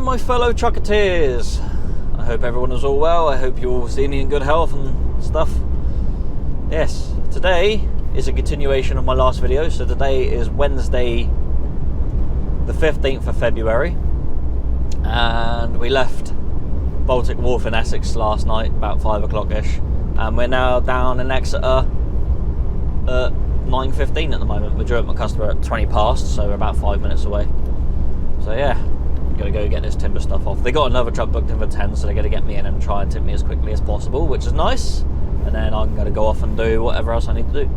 Hello my fellow trucketeers. I hope everyone is all well. I hope you're all seeing in good health and stuff. Yes, today is a continuation of my last video. So today is Wednesday the 15th of February, and we left Baltic Wharf in Essex last night about 5 o'clock-ish, and we're now down in Exeter at 9:15 at the moment. We're due at my customer at 20 past, so we're about 5 minutes away. So yeah, I'm gonna go get this timber stuff off. They got another truck booked in for 10, so they're gonna get me in and try and tip me as quickly as possible, which is nice. And then I'm gonna go off and do whatever else I need to do.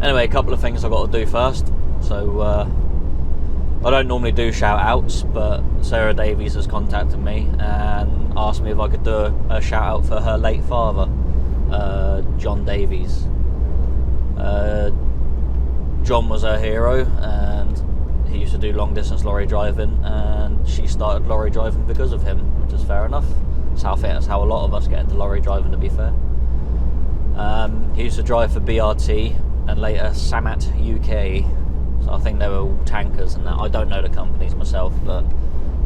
Anyway, a couple of things I've got to do first. So I don't normally do shout outs, but Sarah Davies has contacted me and asked me if I could do a shout out for her late father, John Davies. John was her hero, and he used to do long distance lorry driving, and she started lorry driving because of him, which is fair enough. That's how a lot of us get into lorry driving, to be fair. He used to drive for BRT and later Samat UK. So I think they were all tankers and that. I don't know the companies myself, but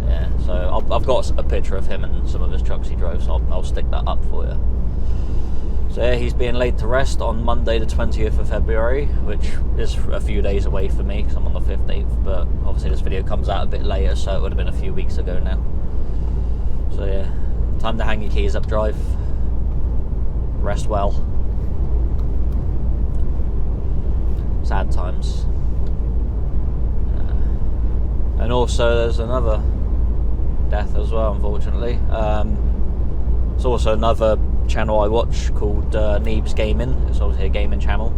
yeah. So I've got a picture of him and some of his trucks he drove, so I'll stick that up for you. So yeah, he's being laid to rest on Monday the 20th of February, which is a few days away for me because I'm on the 15th, but obviously this video comes out a bit later, so it would have been a few weeks ago now. So yeah, time to hang your keys up, drive, rest well. Sad times. And also there's another death as well, unfortunately. It's also another channel I watch called Neebs Gaming. It's obviously a gaming channel,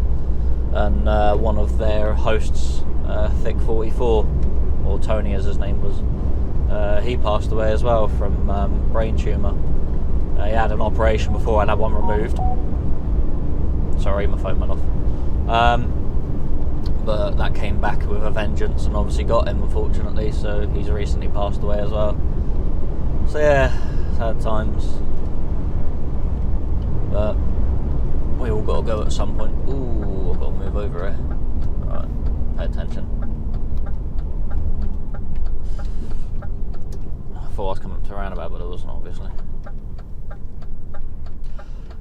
and one of their hosts, Thick44, or Tony as his name was, he passed away as well from brain tumour. He had an operation before and had one removed. Sorry, my phone went off. But that came back with a vengeance and obviously got him, unfortunately, so he's recently passed away as well. So yeah, sad times. But we all got to go at some point. Ooh, I've got to move over here. Right, pay attention. I thought I was coming up to a roundabout, but it wasn't, obviously.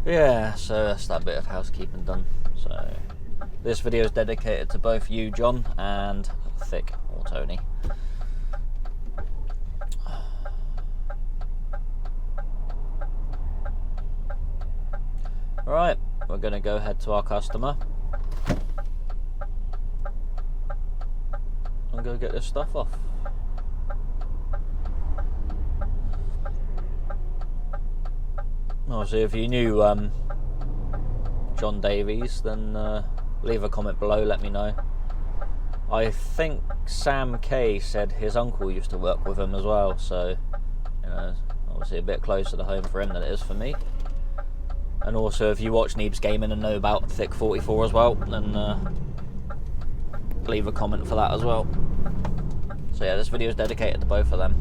Yeah, so that's that bit of housekeeping done. So this video is dedicated to both you, John, and Thick, or Tony. Alright, we're going to go head to our customer and go get this stuff off. Obviously, if you knew John Davies, then leave a comment below, let me know. I think Sam K said his uncle used to work with him as well, so you know, obviously a bit closer to home for him than it is for me. And also, if you watch Neebs Gaming and know about Thick44 as well, then leave a comment for that as well. So yeah, this video is dedicated to both of them.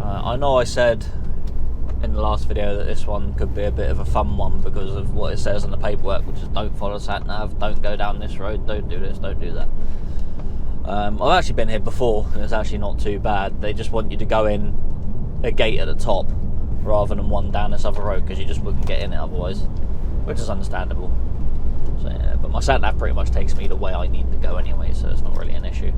I know I said in the last video that this one could be a bit of a fun one because of what it says in the paperwork, which is don't follow sat nav, don't go down this road, don't do this, don't do that. I've actually been here before and it's actually not too bad. They just want you to go in a gate at the top rather than one down this other road because you just wouldn't get in it otherwise, which is understandable. So yeah, but my sat nav pretty much takes me the way I need to go anyway, so it's not really an issue.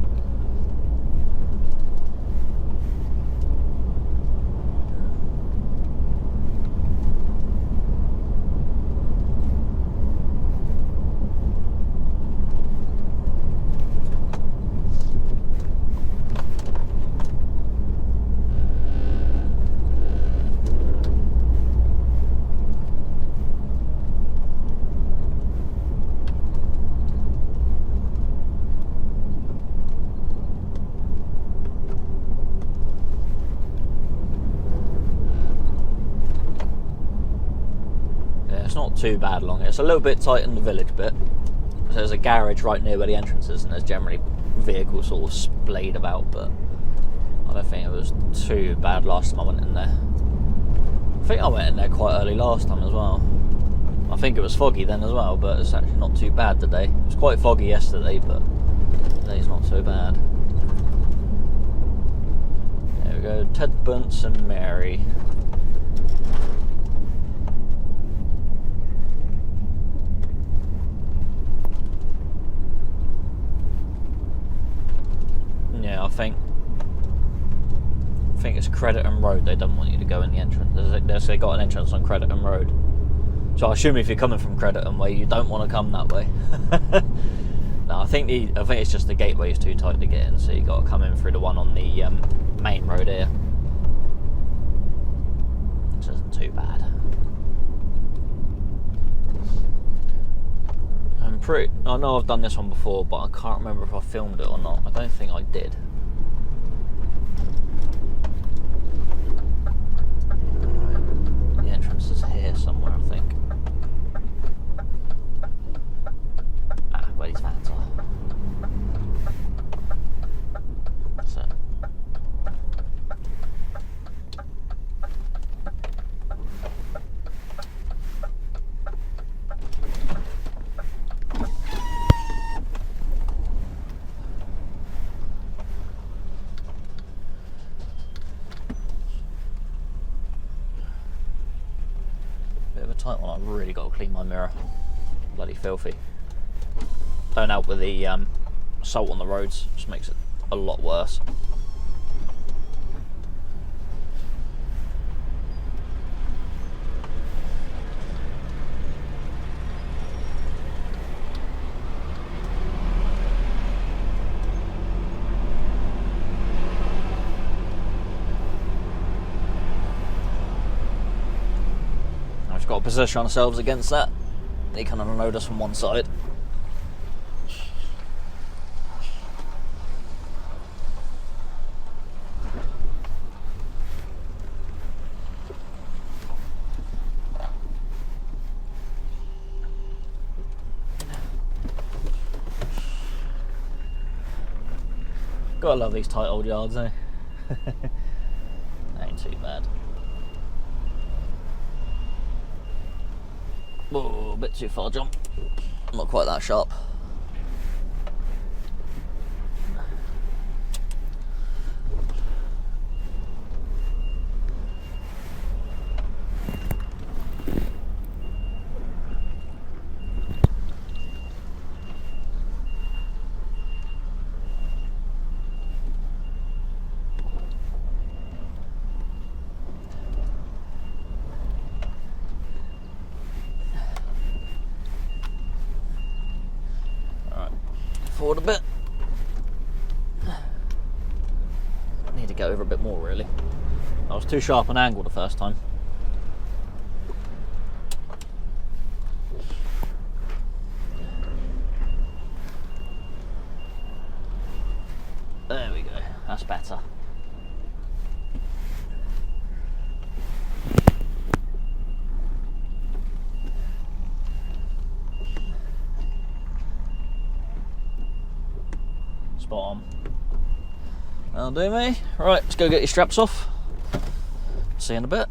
Not too bad along it. It's a little bit tight in the village bit. So there's a garage right near where the entrance is, and there's generally vehicles sort of splayed about, but I don't think it was too bad last time I went in there. I think I went in there quite early last time as well. I think it was foggy then as well, but it's actually not too bad today. It was quite foggy yesterday, but today's not so bad. There we go, Ted Bunce and Mary. Yeah, I think it's Crediton Road. They don't want you to go in the entrance. They got an entrance on Crediton Road. So I assume if you're coming from Crediton Way, you don't want to come that way. No, I think it's just the gateway is too tight to get in, so you got to come in through the one on the main road here, which isn't too bad. I know I've done this one before, but I can't remember if I filmed it or not. I don't think I did. Right. The entrance is here somewhere, I think. Where these vans are. So. Bit of a tight one. I've really got to clean my mirror. Bloody filthy. Don't help with the salt on the roads, just makes it a lot worse. I've just got to position ourselves against that. They can unload us from one side. Gotta love these tight old yards, eh? Ain't too bad. Whoa, a bit too far jump. Not quite that sharp. Forward a bit. Need to go over a bit more, really. I was too sharp an angle the first time. There we go, that's better. Spot on. That'll do me. Right, let's go get your straps off. See you in a bit.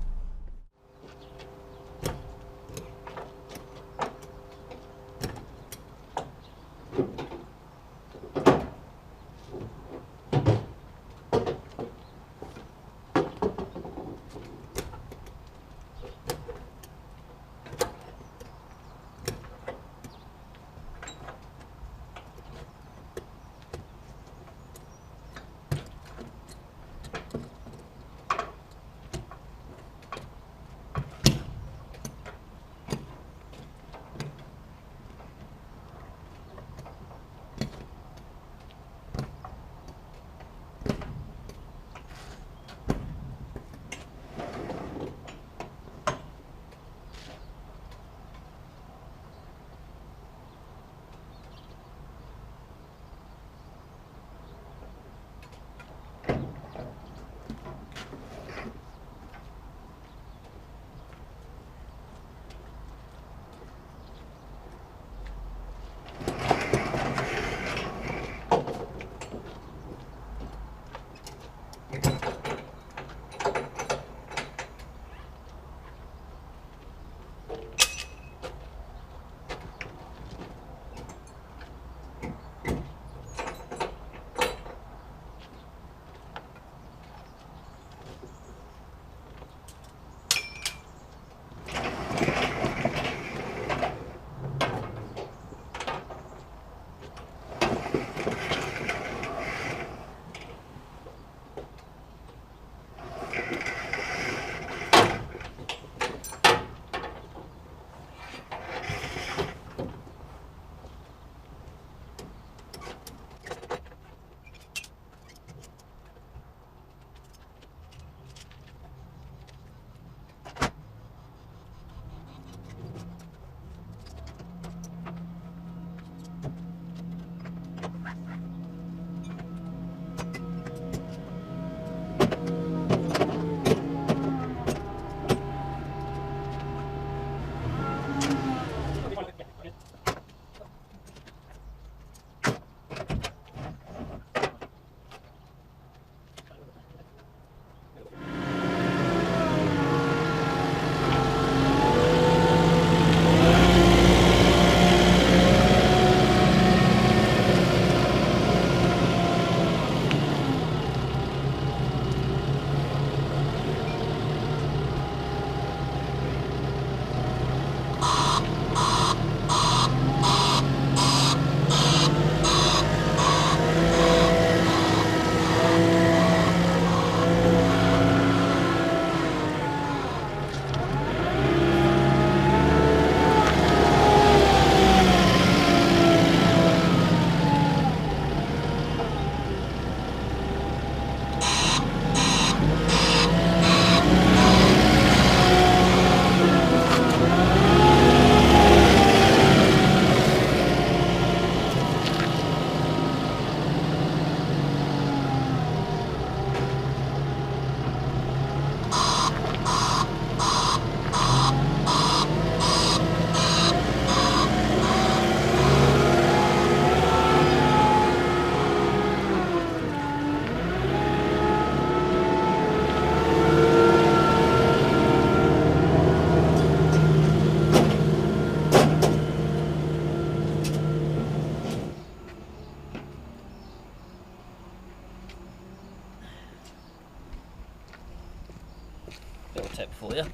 little tip for you.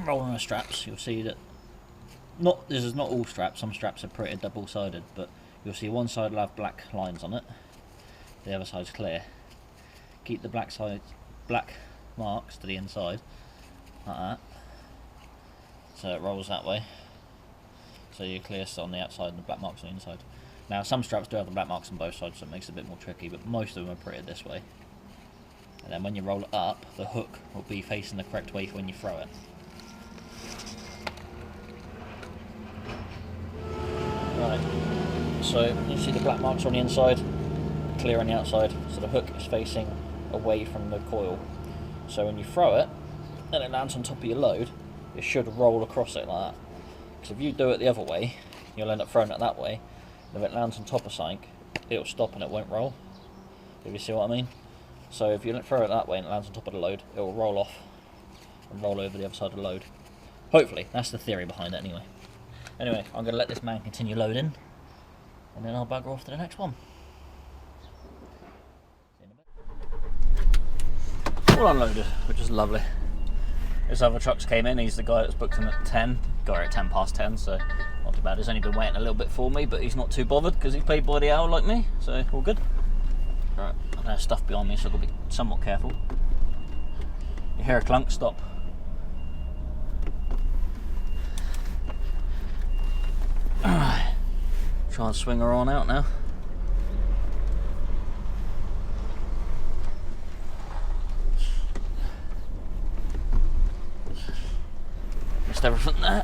Rolling the straps, you'll see that this is not all straps. Some straps are printed double-sided, but you'll see one side will have black lines on it, the other side's clear. Keep the black marks to the inside, like that, so it rolls that way. So you're clear on the outside and the black marks on the inside. Now some straps do have the black marks on both sides, so it makes it a bit more tricky, but most of them are printed this way. And then when you roll it up, the hook will be facing the correct way for when you throw it. Right, so you see the black marks on the inside, clear on the outside, so the hook is facing away from the coil. So when you throw it, and it lands on top of your load, it should roll across it like that. Because if you do it the other way, you'll end up throwing it that way. If it lands on top of something, it'll stop and it won't roll. If you see what I mean? So if you don't throw it that way and it lands on top of the load, it will roll off and roll over the other side of the load. Hopefully, that's the theory behind it anyway. Anyway, I'm going to let this man continue loading, and then I'll bugger off to the next one. All unloaded, which is lovely. This other trucks came in, he's the guy that's booked him at 10. Got here at 10 past 10, so not too bad. He's only been waiting a little bit for me, but he's not too bothered because he's paid by the hour like me, so all good. Right, there's stuff behind me, so I've got to be somewhat careful. You hear a clunk, stop. Alright, try and swing her on out now. Missed everything there.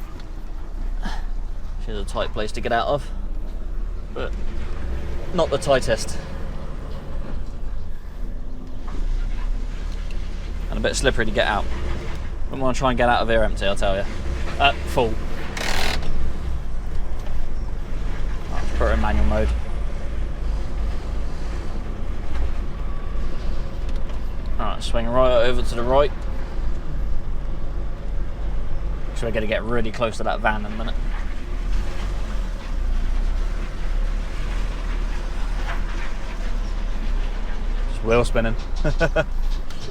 She's a tight place to get out of, but not the tightest. And a bit slippery to get out. I'm going to try and get out of here empty, I'll tell you. Full. I'll put her in manual mode. Alright, swing right over to the right. So we're going to get really close to that van in a minute. Just wheel spinning.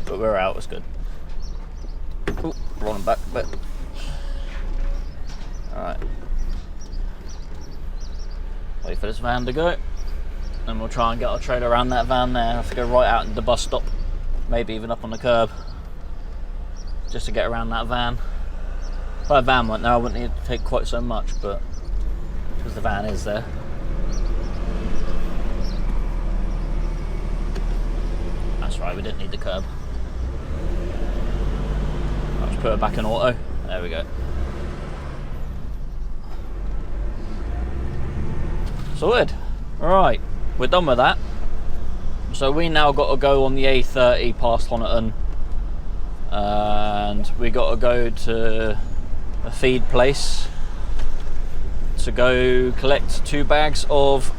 But we're out, it's good. Ooh, rolling back a bit. Alright. Wait for this van to go. And we'll try and get our trailer around that van there. I have to go right out into the bus stop. Maybe even up on the curb. Just to get around that van. If a van went there, I wouldn't need to take quite so much, but because the van is there. That's right, we didn't need the curb. Let's put her back in auto. There we go. Sorted. Alright, we're done with that. So we now got to go on the A30 past Honiton, and we got to go to a feed place to go collect 2 bags of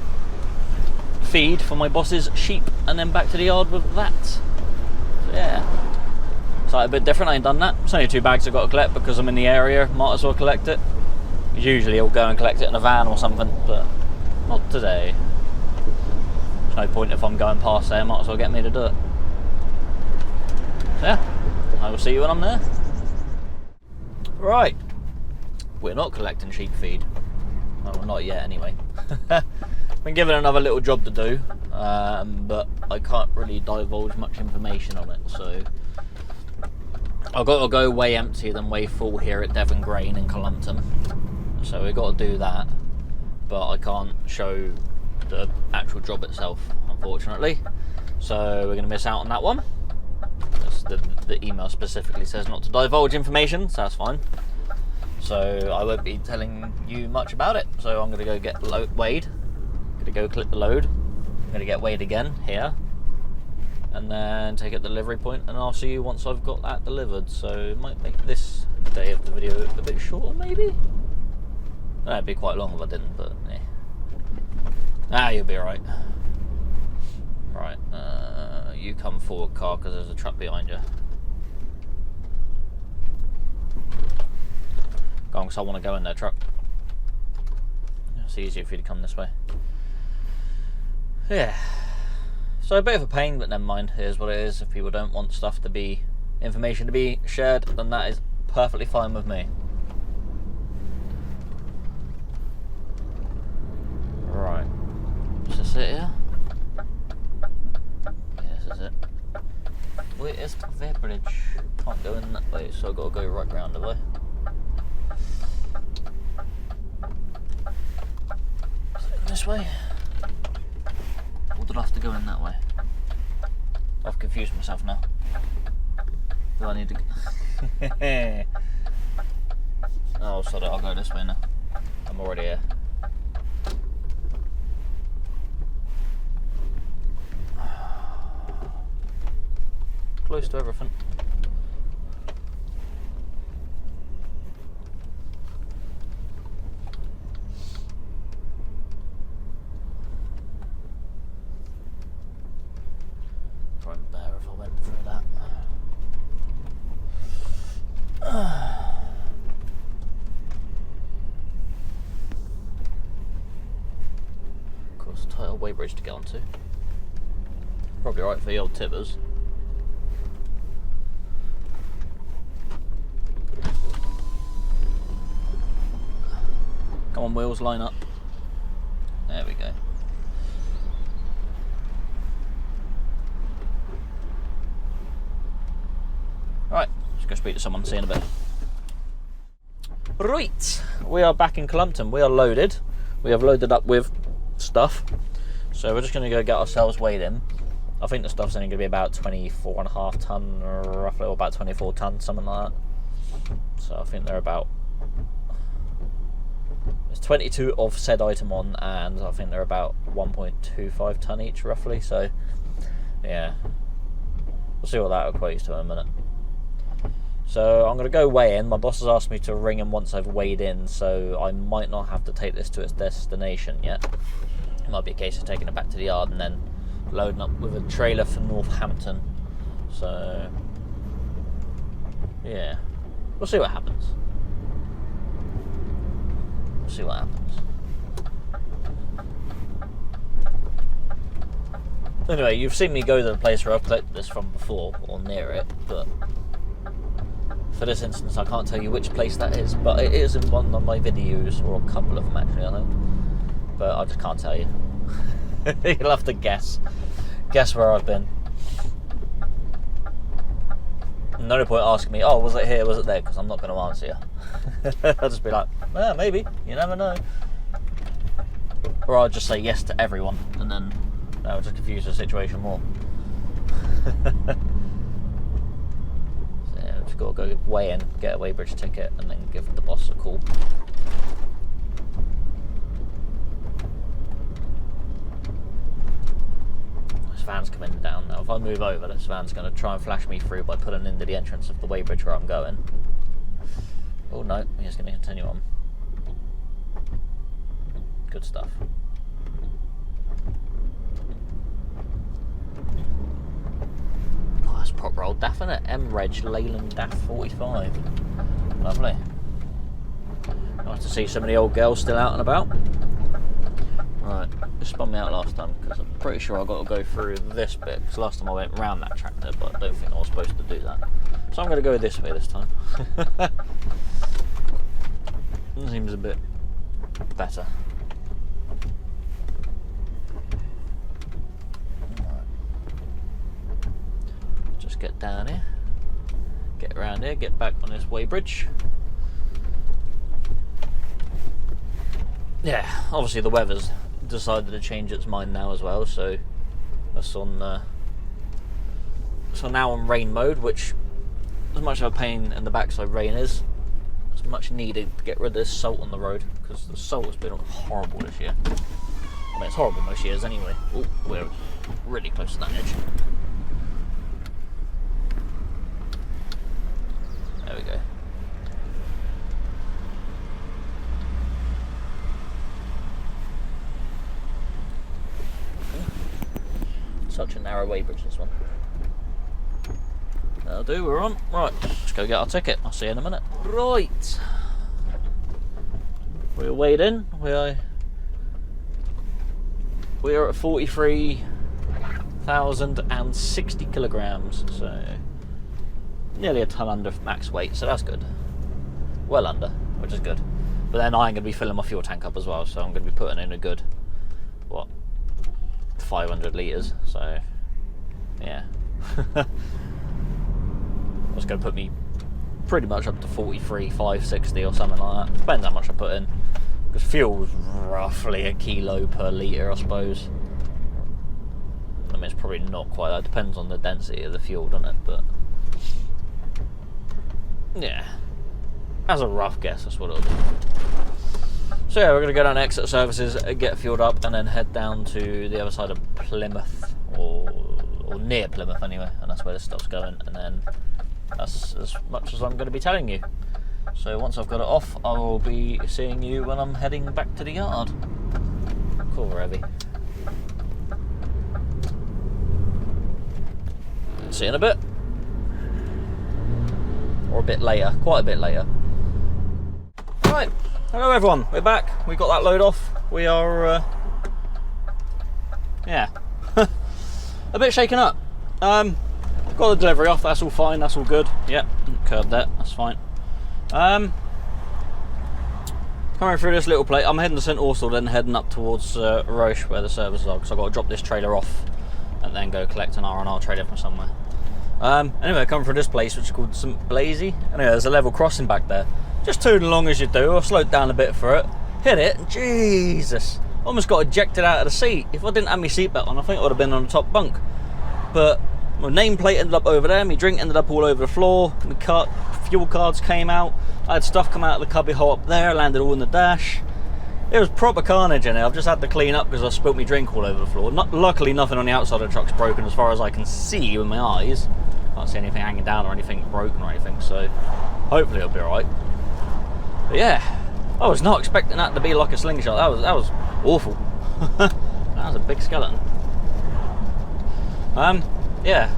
feed for my boss's sheep, and then back to the yard with that. So yeah, it's like a bit different. I ain't done that. It's only 2 bags I've got to collect because I'm in the area. Might as well collect it. Usually I'll go and collect it in a van or something, but not today. There's no point if I'm going past there. Might as well get me to do it. So yeah, I will see you when I'm there. Right, we're not collecting sheep feed. Well, not yet anyway. Been given another little job to do, but I can't really divulge much information on it, so I've got to go way empty than way full here at Devon Grain in Columpton. So we've got to do that, but I can't show the actual job itself, unfortunately. So we're going to miss out on that one. The email specifically says not to divulge information, so that's fine. So I won't be telling you much about it. So I'm going to go get weighed. I'm going to go click the load. I'm going to get weighed again here, and then take it to the delivery point, and I'll see you once I've got that delivered. So it might make this day of the video a bit shorter, maybe. No, it'd be quite long if I didn't, but yeah. You'll be alright. Right, you come forward, car, because there's a truck behind you. Go on, because I want to go in there, truck. It's easier for you to come this way. Yeah. So a bit of a pain, but never mind. Here's what it is. If people don't want information to be shared, then that is perfectly fine with me. Right. Is this it here? Yeah, this is it. Where is the bridge? Can't go in that way, so I've got to go right round the way. Is it this way? Or did I have to go in that way? I've confused myself now. Do I need to go? Oh, sorry, I'll go this way now. I'm already here. Close to everything. Probably better if I went through that. Of course, tight old weighbridge to get onto. Probably right for the old tippers. Come on, wheels, line up. There we go. Right, let's go speak to someone, see you in a bit. Right, we are back in Clumpton. We are loaded. We have loaded up with stuff. So we're just going to go get ourselves weighed in. I think the stuff's only going to be about 24.5 tonne, roughly, or about 24 tonne, something like that. So I think they're about... There's 22 of said item on, and I think they're about 1.25 tonne each, roughly. So, yeah, we'll see what that equates to in a minute. So I'm going to go weigh in. My boss has asked me to ring him once I've weighed in, so I might not have to take this to its destination yet. It might be a case of taking it back to the yard and then loading up with a trailer for Northampton. So, yeah, we'll see what happens. See what happens. Anyway, you've seen me go to the place where I've collected this from before, or near it, but for this instance I can't tell you which place that is, but it is in one of my videos, or a couple of them actually, I think, but I just can't tell you. You'll have to guess where I've been. No point asking me, oh, was it here, was it there, because I'm not going to answer you. I'll just be like, well, maybe, you never know. Or I'll just say yes to everyone, and then that would just confuse the situation more. So yeah, we've just got to go weigh in, get a weighbridge ticket, and then give the boss a call. This van's coming down now. If I move over, this van's going to try and flash me through by pulling into the entrance of the weighbridge where I'm going. Oh no, he's going to continue on. Good stuff. Oh, that's proper old DAF, isn't it? M-Reg Leyland DAF 45. Lovely. Nice to see so many old girls still out and about. Right, it spun me out last time because I'm pretty sure I got to go through this bit, because last time I went round that tractor, but I don't think I was supposed to do that. So I'm going to go this way this time. Seems a bit better. Right. Just get down here, get around here, get back on this weighbridge. Yeah, obviously the weather's decided to change its mind now as well, so that's on so now on rain mode, which, as much of a pain in the backside rain is, it's much needed to get rid of this salt on the road, because the salt has been horrible this year. I mean, it's horrible most years anyway. Oh, we're really close to that edge. There we go. Such a narrow weighbridge, this one. That'll do, we're on. Right, let's go get our ticket. I'll see you in a minute. Right. We're weighed in. We are at 43,060 kilograms, so nearly a ton under max weight, so that's good. well under, which is good. But then I am going to be filling my fuel tank up as well, so I'm going to be putting in a good, what, 500 litres, so yeah. That's going to put me pretty much up to 43, 560 or something like that. Depends how much I put in, because fuel's roughly a kilo per litre, I suppose. I mean, it's probably not quite that. It depends on the density of the fuel, doesn't it? But yeah, as a rough guess, that's what it'll be. So yeah, we're going to go down to Exit Services, get fueled up, and then head down to the other side of Plymouth, or near Plymouth anyway, and that's where this stuff's going, and then that's as much as I'm going to be telling you. So once I've got it off, I will be seeing you when I'm heading back to the yard. Cool, heavy. See you in a bit. Or a bit later, quite a bit later. Right, hello everyone, we're back. We got that load off. We are, yeah, a bit shaken up. Got the delivery off, that's all fine, that's all good. Yep, curbed that, that's fine. Coming through this little place, I'm heading to St Austell, then heading up towards Roche where the services are, because I've got to drop this trailer off and then go collect an R&R trailer from somewhere. Anyway, coming from this place which is called St Blazy. Anyway, there's a level crossing back there. Just tooting along as you do. I slowed down a bit for it, hit it, and Jesus, almost got ejected out of the seat. If I didn't have my seatbelt on, I think I would have been on the top bunk. But my nameplate ended up over there, my drink ended up all over the floor, my fuel cards came out, I had stuff come out of the cubby hole up there, landed all in the dash. It was proper carnage in there. I've just had to clean up because I spilt my drink all over the floor. Luckily nothing on the outside of the truck's broken as far as I can see with my eyes. Can't see anything hanging down or anything broken or anything, so hopefully it'll be alright. But yeah, I was not expecting that to be like a slingshot. That was awful. That was a big skeleton. Yeah.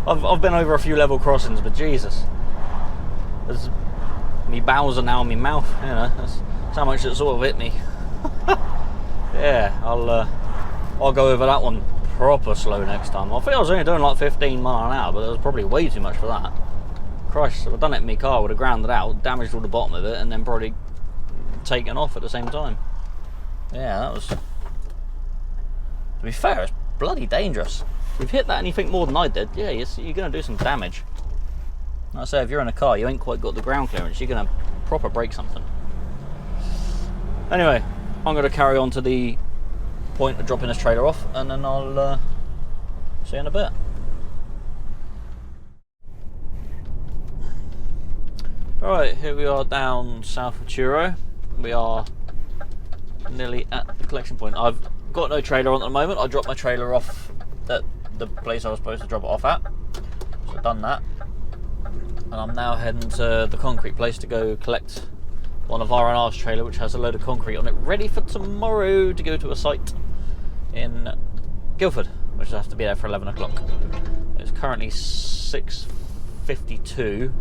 I've been over a few level crossings, but Jesus, me bowels are now in my mouth. You know, that's how much it sort of hit me. Yeah, I'll go over that one proper slow next time. I think I was only doing like 15 miles an hour, but it was probably way too much for that. Christ, if I'd done it in my car, I would have ground it out, damaged all the bottom of it, and then probably taken off at the same time. Yeah, that was, to be fair, it's bloody dangerous. If you've hit that anything more than I did, yeah, you're going to do some damage. Like I say, if you're in a car, you ain't quite got the ground clearance, you're going to proper break something. Anyway, I'm going to carry on to the point of dropping this trailer off, and then I'll see you in a bit. Alright, here we are down south of Truro. We are nearly at the collection point. I've got no trailer on at the moment. I dropped my trailer off at the place I was supposed to drop it off at. So I've done that. And I'm now heading to the concrete place to go collect one of R&R's trailer, which has a load of concrete on it, ready for tomorrow to go to a site in Guildford, which will have to be there for 11 o'clock. It's currently 6:52.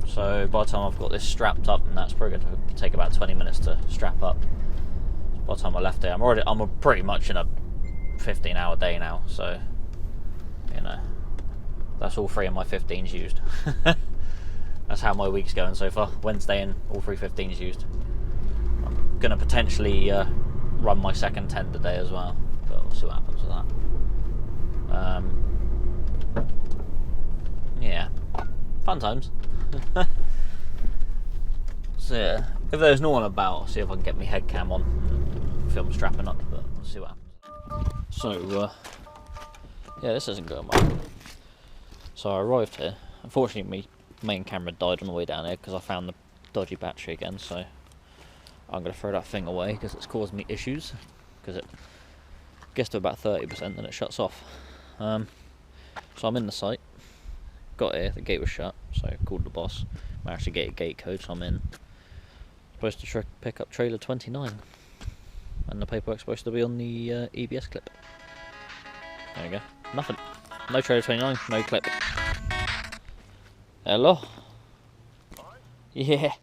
So by the time I've got this strapped up, and that's probably going to take about 20 minutes to strap up. By the time I left there, I'm pretty much in a 15-hour day now, so you know, that's all 3 of my 15s used. That's how my week's going so far. Wednesday and all 3 15s used. I'm going to potentially run my second 10 today as well, but we'll see what happens with that. Yeah, fun times. So yeah, if there's no one about, I'll see if I can get my head cam on and film strapping up, but we'll see what happens. So yeah, this isn't going well. So I arrived here. Unfortunately, my main camera died on the way down here because I found the dodgy battery again, so I'm going to throw that thing away because it's caused me issues, because it gets to about 30% and it shuts off. So I'm in the site, got here, the gate was shut, so I called the boss, managed to get a gate code, so I'm in. Supposed to pick up trailer 29, and the paperwork's supposed to be on the EBS clip. There we go, nothing, no trailer 29, no clip. Hello? Yeah.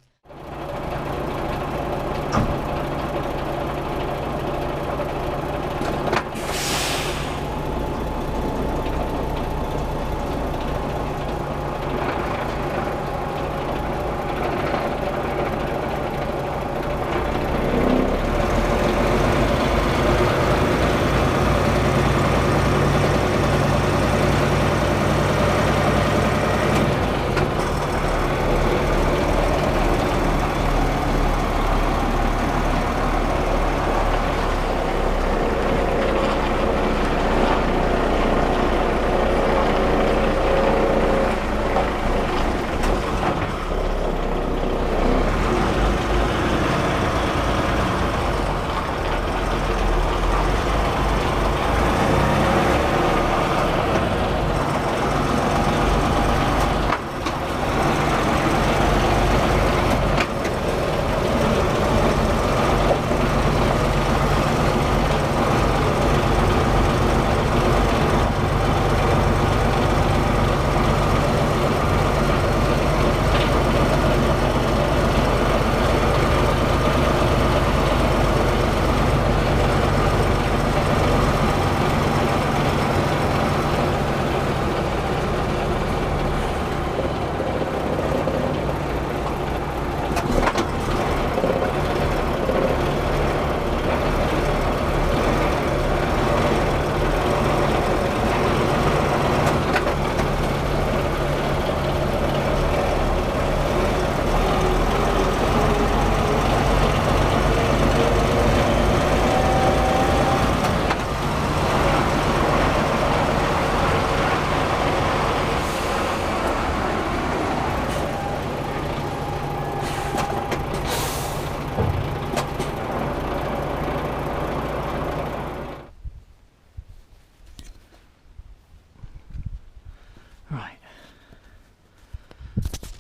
Right.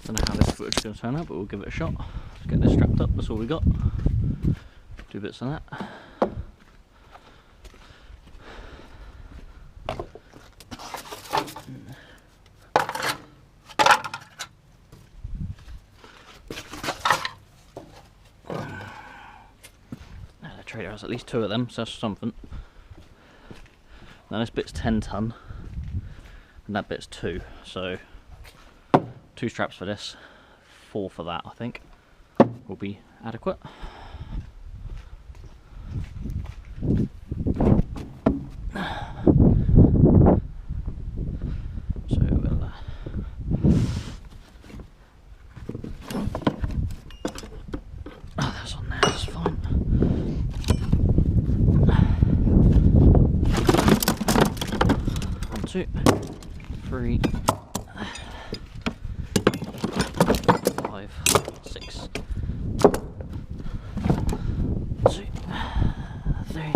Don't know how this footage is going to turn out, but we'll give it a shot. Let's get this strapped up, that's all we got. 2 bits of that. The trailer has at least 2 of them, so that's something. Now this bit's 10 ton, and that bit's 2, so 2 straps for this, 4 for that I think, will be adequate. So we'll oh, that's on there, that's fine. 1, 2, 3, 5, 6, 2, 3,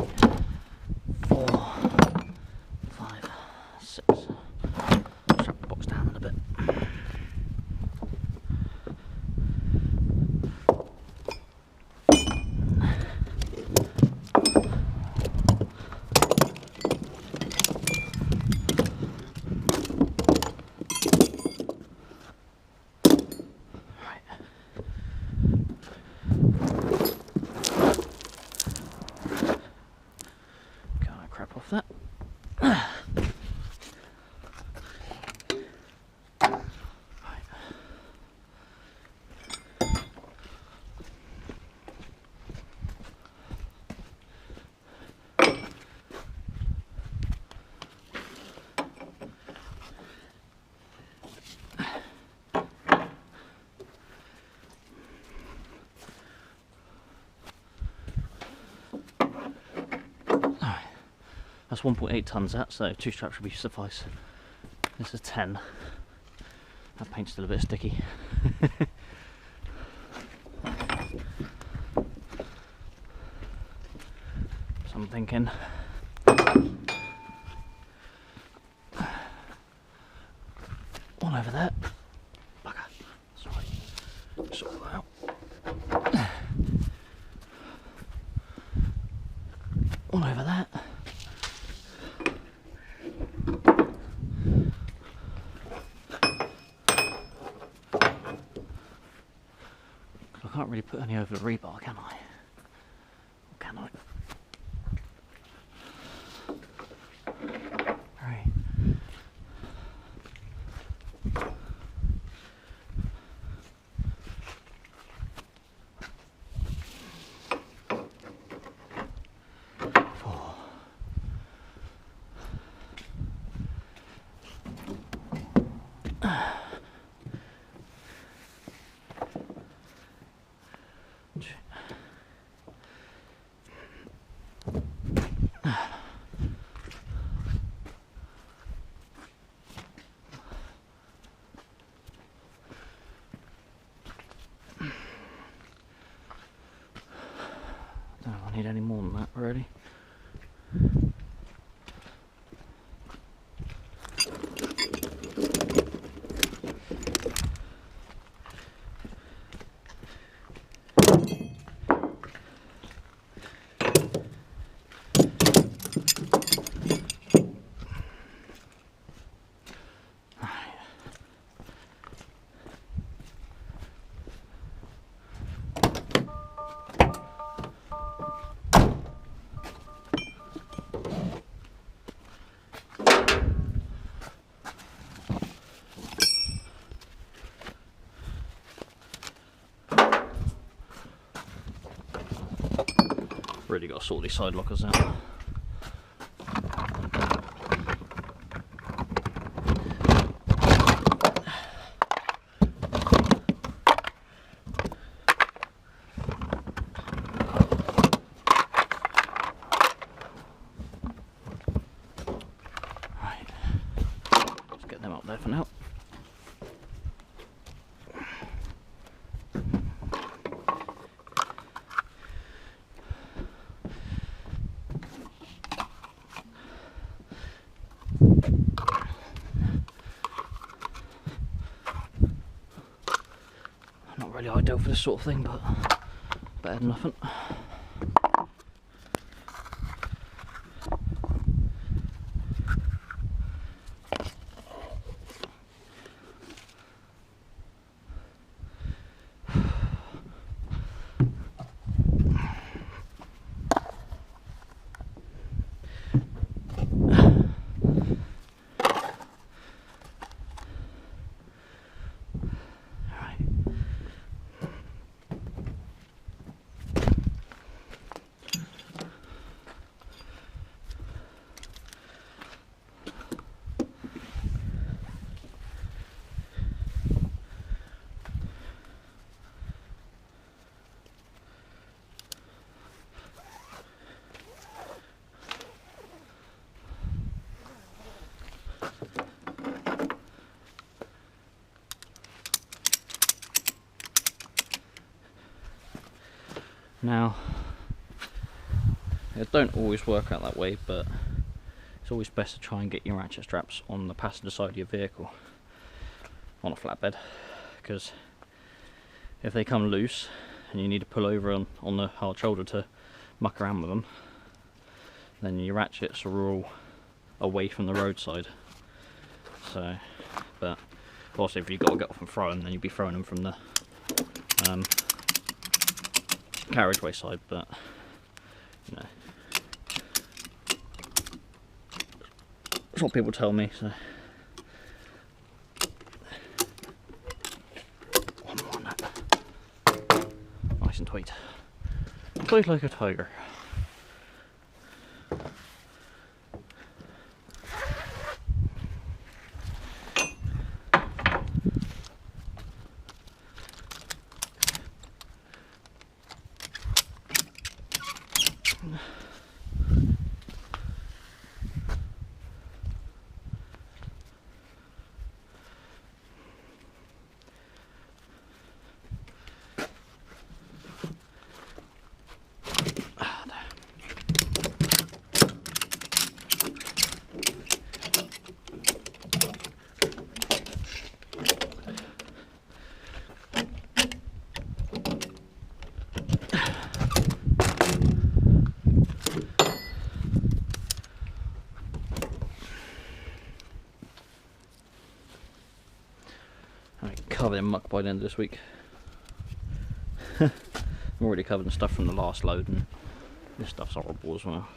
4, 5, 6. Strap the box down in a bit. Off that. That's 1.8 tons that, so 2 straps should be suffice. This is 10. That paint's still a bit sticky. So I'm thinking one over there. Bugger. Sorry. Sort that out. One over there. I can't really put any over the rebar, can I? Or can I? Right. Don't I need any more than that already. Really got to sort these side lockers out. Right, let's get them up there for now. really ideal for this sort of thing, but better than nothing. Now, it don't always work out that way, but it's always best to try and get your ratchet straps on the passenger side of your vehicle on a flatbed, because if they come loose and you need to pull over on the hard shoulder to muck around with them, then your ratchets are all away from the roadside. So, but also if you've got to get off and throw them, then you'd be throwing them from the carriageway side, but you know, that's what people tell me. So one more on that, nice and tight, tight like a tiger. Covered in muck by the end of this week. I'm already covered in stuff from the last load, and this stuff's horrible as well.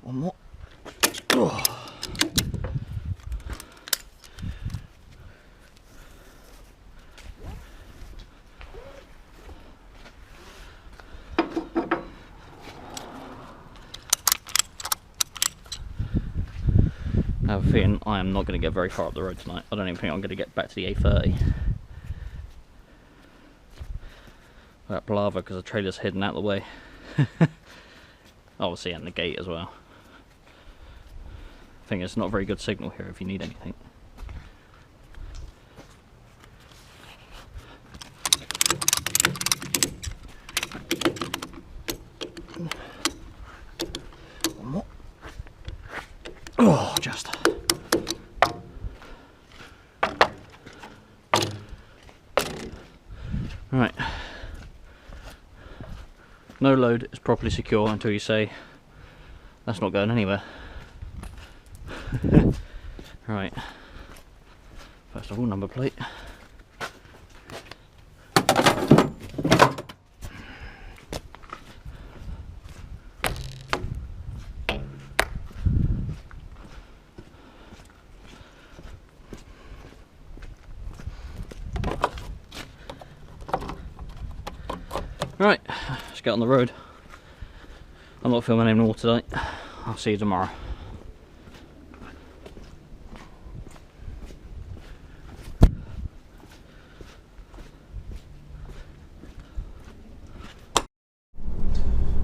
One more. Oh. I have a feeling I am not going to get very far up the road tonight. I don't even think I'm going to get back to the A30. That palaver because the trailer's hidden out of the way. Obviously, and the gate as well. I think it's not a very good signal here if you need anything. One more. Oh, just. Right. No load is properly secure until you say that's not going anywhere. Right. First of all, number plate. Right, let's get on the road. I'm not filming any more tonight. I'll see you tomorrow.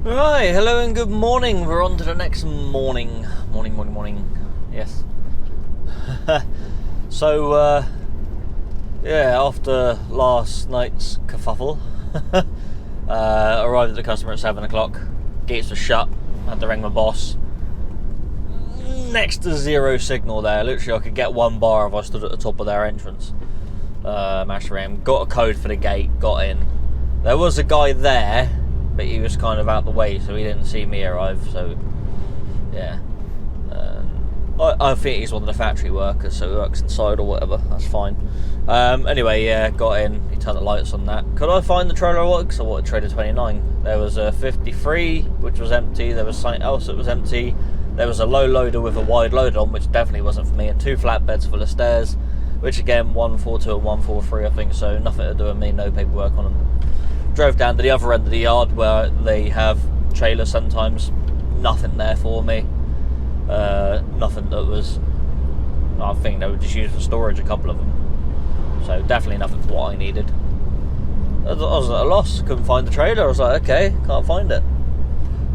Right, hello and good morning. We're on to the next morning. Morning. Yes. So, yeah, after last night's kerfuffle, arrived at the customer at 7 o'clock. Gates were shut. Had to ring my boss. Next to zero signal there. Literally, I could get one bar if I stood at the top of their entrance. Mashed around. Got a code for the gate. Got in. There was a guy there, but he was kind of out the way, so he didn't see me arrive. So, yeah. I think he's one of the factory workers, so he works inside or whatever. That's fine. Anyway, yeah, got in. He turned the lights on that. Could I find the trailer I wanted? Because I wanted trailer 29. There was a 53, which was empty. There was something else that was empty. There was a low loader with a wide load on, which definitely wasn't for me, and 2 flatbeds full of stairs, which again, 142 and 143, I think, so nothing to do with me, no paperwork on them. Drove down to the other end of the yard where they have trailers sometimes. Nothing there for me. Nothing that was, I think they were just used for storage, a couple of them. So definitely nothing for what I needed. I was at a loss, couldn't find the trailer. I was like, okay, can't find it.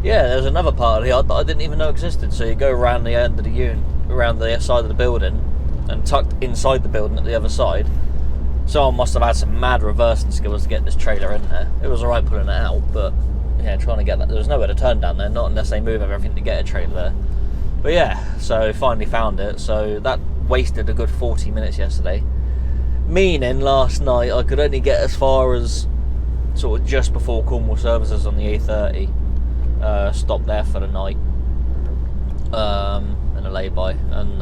Yeah, there's another part of the yard that I didn't even know existed. So you go around the end of the unit, around the side of the building, and tucked inside the building at the other side. Someone must have had some mad reversing skills to get this trailer in there. It was alright pulling it out, but yeah, trying to get that, there was nowhere to turn down there, not unless they move everything to get a trailer there. But yeah, so finally found it. So that wasted a good 40 minutes yesterday. Meaning last night I could only get as far as sort of just before Cornwall services on the A30. Stopped there for the night in a lay-by, and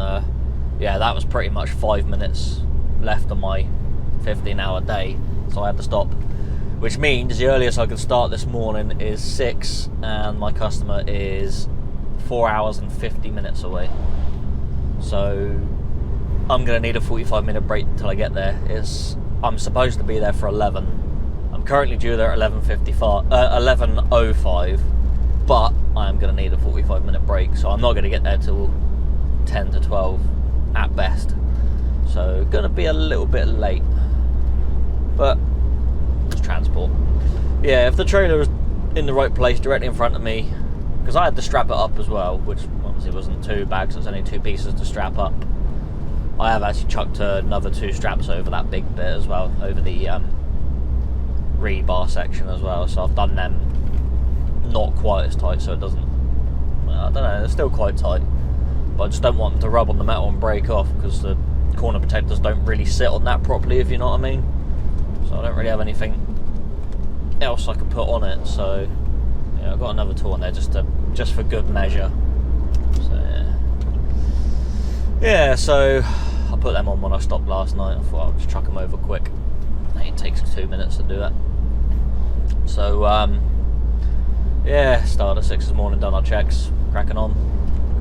yeah, that was pretty much 5 minutes left on my 15-hour day, so I had to stop, which means the earliest I could start this morning is 6, and my customer is 4 hours and 50 minutes away, so I'm going to need a 45-minute break until I get there. I'm supposed to be there for 11. I'm currently due there at 11:05, but I'm going to need a 45-minute break, so I'm not going to get there till 10 to 12 at best, so going to be a little bit late, but it's transport. Yeah, if the trailer was in the right place directly in front of me, because I had to strap it up as well, which obviously wasn't too bad because it's only 2 pieces to strap up. I have actually chucked another 2 straps over that big bit as well, over the rebar section as well, so I've done them not quite as tight, so it doesn't, I don't know, they're still quite tight, but I just don't want them to rub on the metal and break off, because the corner protectors don't really sit on that properly, if you know what I mean. So I don't really have anything else I can put on it, so yeah, I've got another tool on there just for good measure. So yeah, so I put them on when I stopped last night. I thought I'll just chuck them over quick. It takes 2 minutes to do that. So yeah, started at 6 this morning, done our checks, cracking on,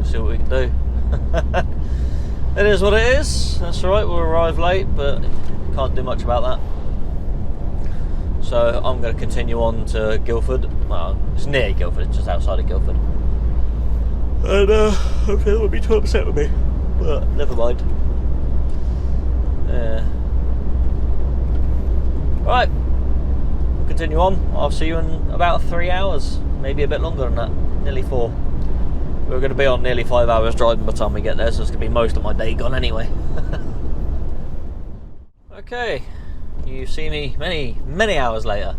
see what we can do. It is what it is. That's alright, we'll arrive late, but can't do much about that. So I'm going to continue on to Guildford. Well, it's near Guildford, it's just outside of Guildford. And hopefully they won't be too upset with me, but never mind. Yeah. Right, continue on. I'll see you in about 3 hours, maybe a bit longer than that, nearly 4. We're going to be on nearly 5 hours driving by the time we get there, so it's going to be most of my day gone anyway. Okay, you see me many hours later.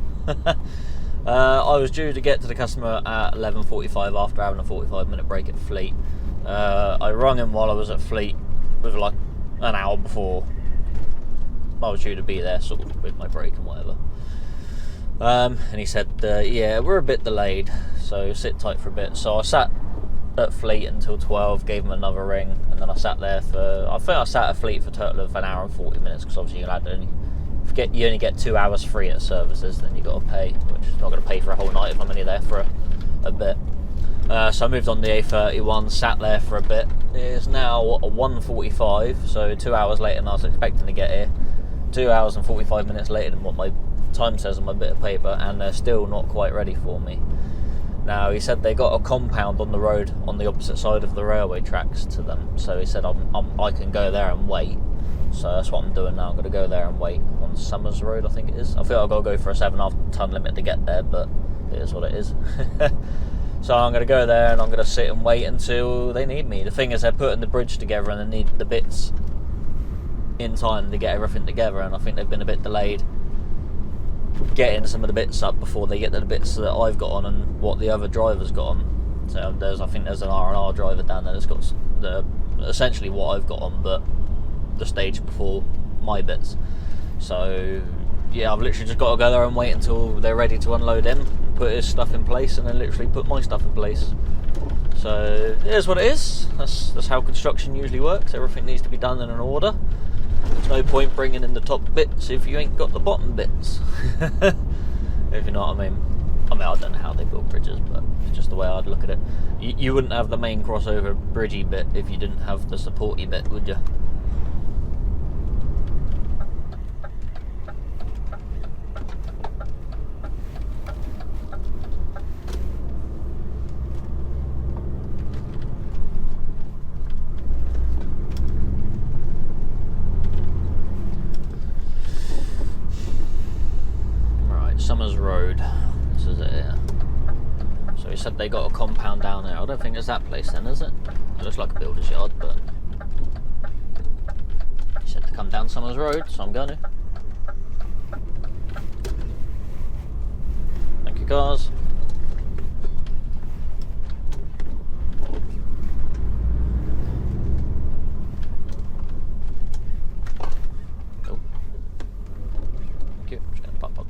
I was due to get to the customer at 11:45 after having a 45-minute break at Fleet. I rung him while I was at Fleet with like an hour before I was due to be there, sort of with my break and whatever. And he said, yeah, we're a bit delayed, so sit tight for a bit. So I sat at Fleet until 12, gave him another ring, and then I sat there for, I think I sat at Fleet for a total of an hour and 40 minutes, because obviously you only get 2 hours free at services, then you got to pay, which is not going to pay for a whole night if I'm only there for a bit. So I moved on the A31, sat there for a bit. It is now 1:45, so 2 hours later than I was expecting to get here. 2 hours and 45 minutes later than what my time says on my bit of paper, and they're still not quite ready for me. Now, he said they got a compound on the road on the opposite side of the railway tracks to them, so he said I can go there and wait. So that's what I'm doing now. I'm going to go there and wait on Summers Road, I think it is. I feel I've got to go for a 7.5 ton limit to get there, but it is what it is. So I'm going to go there and I'm going to sit and wait until they need me. The thing is, they're putting the bridge together and they need the bits in time to get everything together, and I think they've been a bit delayed getting some of the bits up before they get to the bits that I've got on and what the other drivers got on. So I think there's an R&R driver down there that's got essentially what I've got on, but the stage before my bits. So yeah, I've literally just got to go there and wait until they're ready to unload him, put his stuff in place, and then literally put my stuff in place. So it is what it is. That's how construction usually works. Everything needs to be done in an order. There's no point bringing in the top bits if you ain't got the bottom bits. If you know what I mean. I don't know how they build bridges, but it's just the way I'd look at it. You wouldn't have the main crossover bridgey bit if you didn't have the supporty bit, would you? Summers Road, this is it here. So he said they got a compound down there. I don't think it's that place then, is it? It looks like a builder's yard, but he said to come down Summers Road, so I'm going to. Thank you, cars.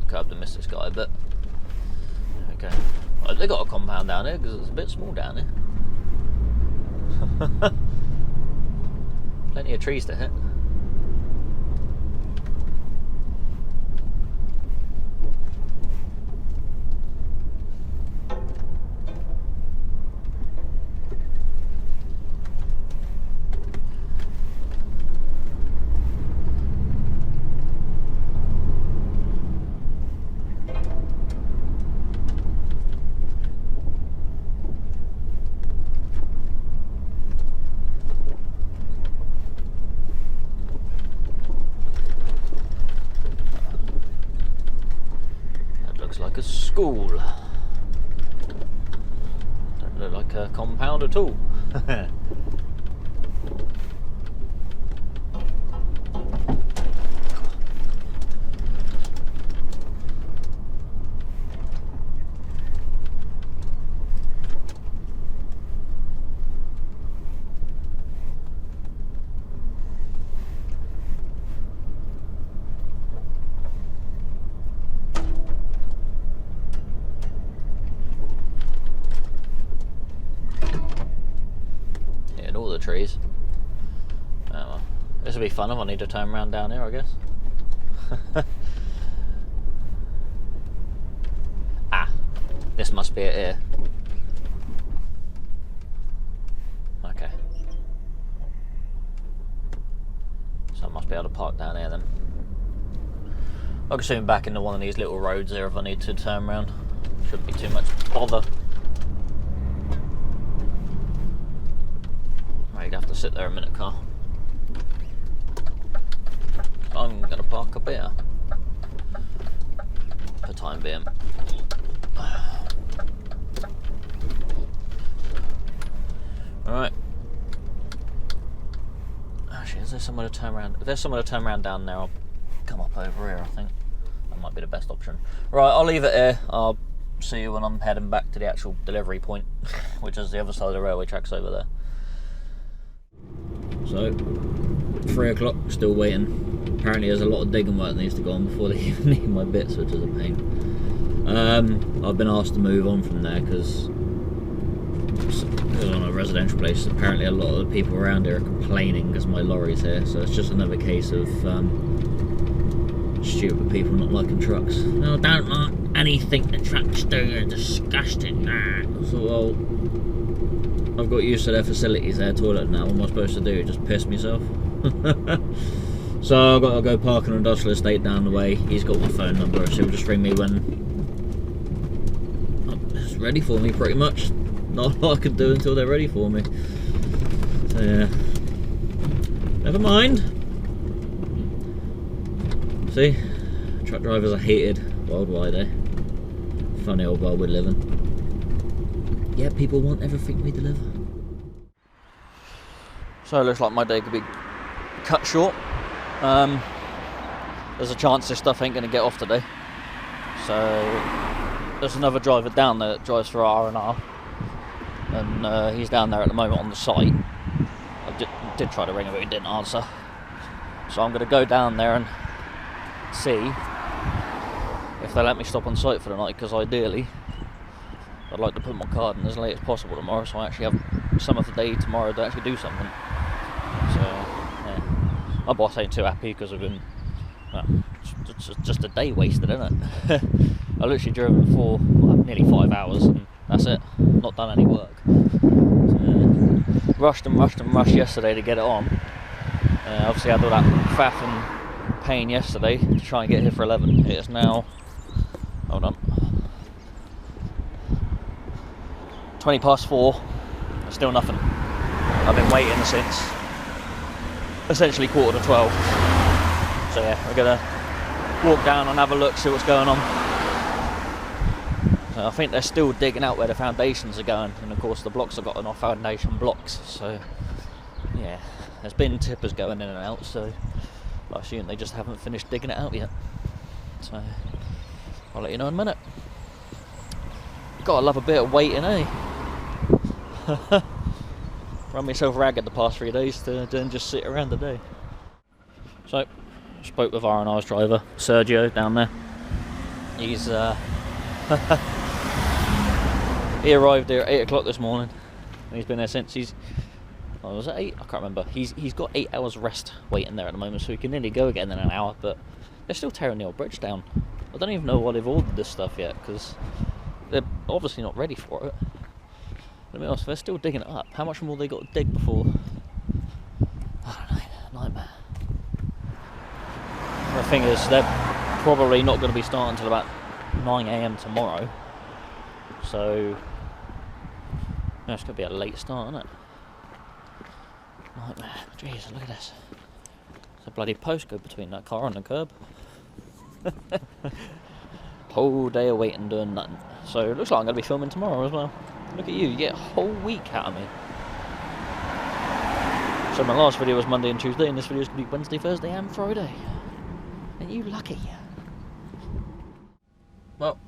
Curb to miss this guy a bit. Okay. Well, they got a compound down here because it's a bit small down here. Plenty of trees to hit. Like a school. Don't look like a compound at all. All the trees. Oh, well. This will be fun if I need to turn around down here, I guess. Ah, this must be it here. Okay. So I must be able to park down here then. I'll just swing back into one of these little roads there if I need to turn around. Shouldn't be too much bother. You'd have to sit there a minute, car. I'm going to park up here for time being. Alright. Actually, is there somewhere to turn around? If there's somewhere to turn around down there, I'll come up over here, I think. That might be the best option. Right, I'll leave it here. I'll see you when I'm heading back to the actual delivery point, which is the other side of the railway tracks over there. So, 3 o'clock, still waiting. Apparently there's a lot of digging work that needs to go on before they even need my bits, which is a pain. I've been asked to move on from there because on a residential place, apparently a lot of the people around here are complaining because my lorry's here, so it's just another case of stupid people not liking trucks. No, I don't like anything the trucks do, they're disgusting. So, well, I've got used to their facilities, their toilet now. What am I supposed to do? Just piss myself? So I've got to go park an industrial estate down the way. He's got my phone number, so he'll just ring me when it's ready for me, pretty much. Not a lot I can do until they're ready for me. So yeah. Never mind. See? Truck drivers are hated worldwide, eh? funny old world we're living. Yeah, people want everything we deliver. So it looks like my day could be cut short. There's a chance this stuff ain't going to get off today. So there's another driver down there that drives for R&R, and he's down there at the moment on the site. I did try to ring him, but he didn't answer. So I'm going to go down there and see if they let me stop on site for the night, because ideally I'd like to put my card in as late as possible tomorrow, so I actually have some of the day tomorrow to actually do something. So yeah, my boss ain't too happy because I've been, well, it's just a day wasted, isn't it? I literally driven for nearly 5 hours and that's it, not done any work. So, rushed yesterday to get it on. Obviously I had all that faff and pain yesterday to try and get here for 11. It is now, hold on, 20 past 4, still nothing. I've been waiting since essentially 11:45. So yeah, we're gonna walk down and have a look, see what's going on. So I think they're still digging out where the foundations are going, and of course the blocks have got enough foundation blocks, so yeah, there's been tippers going in and out, so I assume they just haven't finished digging it out yet. So I'll let you know in a minute. Gotta love a bit of waiting, eh? Run myself ragged the past 3 days to then just sit around the day. So, spoke with R&R's driver, Sergio, down there. He's he arrived here at 8 o'clock this morning, and he's been there since. Oh, was it 8? I can't remember. He's got 8 hours rest waiting there at the moment, so he can nearly go again in an hour, but they're still tearing the old bridge down. I don't even know why they've ordered this stuff yet, because they're obviously not ready for it. Let me ask, they're still digging it up. How much more they got to dig before? I don't know, nightmare. The thing is, they're probably not going to be starting until about 9 AM tomorrow. So, yeah, it's going to be a late start, isn't it? Nightmare. Jeez, look at this. There's a bloody post go between that car and the curb. Whole day of waiting, doing nothing. So it looks like I'm going to be filming tomorrow as well. Look at you get a whole week out of me. So my last video was Monday and Tuesday, and this video is going to be Wednesday, Thursday and Friday. Ain't you lucky? Well,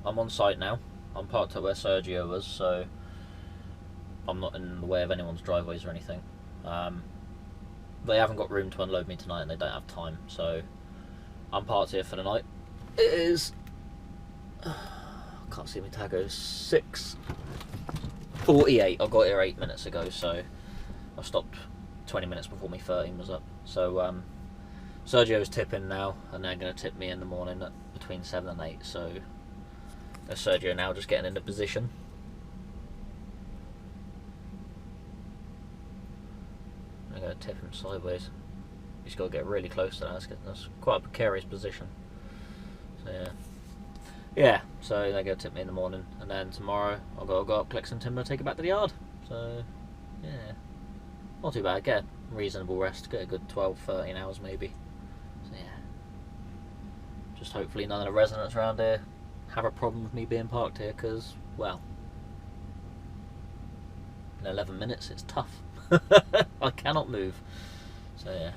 I'm on site now. I'm parked at where Sergio was, so I'm not in the way of anyone's driveways or anything. They haven't got room to unload me tonight, and they don't have time, so I'm parked here for the night. It is, can't see my tago, 6:48. I got here 8 minutes ago, so I stopped 20 minutes before my 13 was up. So Sergio's tipping now, and they're going to tip me in the morning at between 7 and 8. So there's Sergio now just getting into position. I'm going to tip him sideways. He's got to get really close to that. That's quite a precarious position. So yeah, so they're going to tip me in the morning, and then tomorrow I've got to go up, collect some timber, take it back to the yard. So yeah, not too bad. Get a reasonable rest, get a good 12-13 hours maybe. So yeah, just hopefully none of the residents around here have a problem with me being parked here, because, well, in 11 minutes it's tough. I cannot move. So yeah,